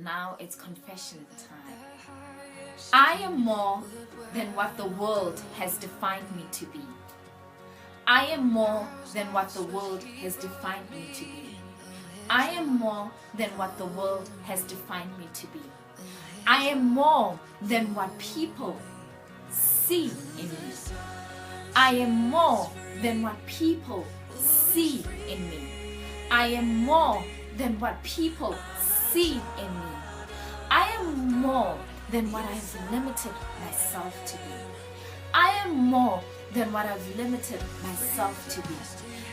Now it's confession time. I am more than what the world has defined me to be. I am more than what the world has defined me to be. I am more than what the world has defined me to be. I am more than what people see in me. I am more than what people see in me. I am more than what people see in me. I am more than what I've limited myself to be. I am more than what I've limited myself to be.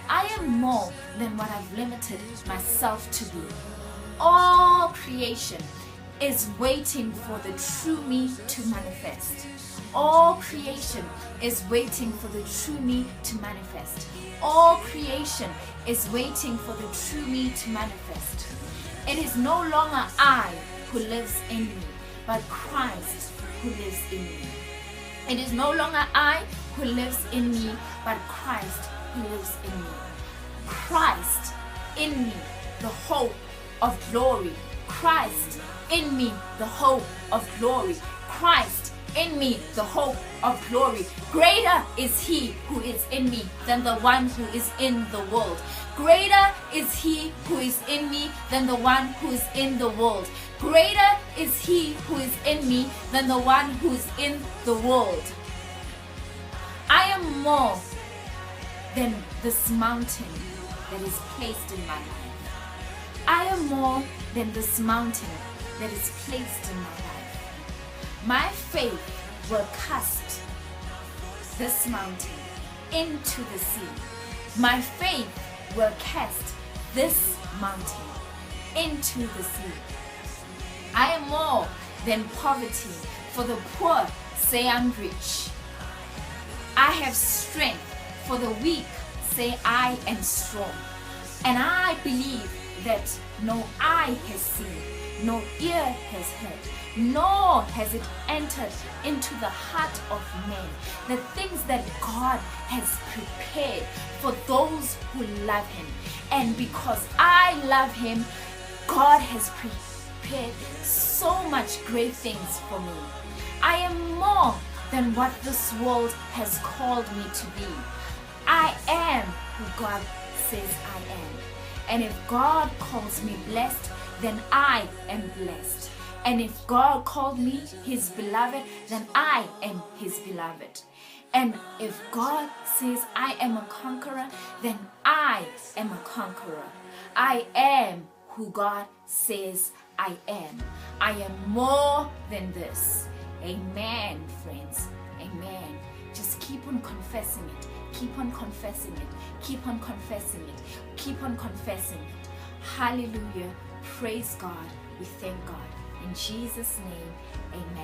I am more than what I've limited myself to be. All creation is waiting for the true me to manifest. All creation is waiting for the true me to manifest. All creation is waiting for the true me to manifest. It is no longer I who lives in me, but Christ who lives in me. It is no longer I who lives in me, but Christ who lives in me. Christ in me, the hope of glory. Christ in me, the hope of glory. Christ in me, the hope of glory. Greater is he who is in me than the one who is in the world. Greater is he who is in me than the one who is in the world. Greater is he who is in me than the one who is in the world. I am more than this mountain that is placed in my life. I am more than this mountain that is placed in my life. My faith will cast this mountain into the sea. My faith will cast this mountain into the sea. I am more than poverty, for the poor say I'm rich. I have strength, for the weak say I am strong. And I believe that no eye has seen, no ear has heard, nor has it entered into the heart of man, the things that God has prepared for those who love him. And because I love him, God has prepared so much great things for me. I am more than what this world has called me to be. I am who God says I am. And if God calls me blessed, then I am blessed. And if God called me his beloved, then I am his beloved. And if God says I am a conqueror, then I am a conqueror. I am who God says I am. I am more than this. Amen, friends. Amen. Just keep on confessing it. Keep on confessing it. Keep on confessing it. Keep on confessing it. Hallelujah. Praise God. We thank God. In Jesus' name, amen.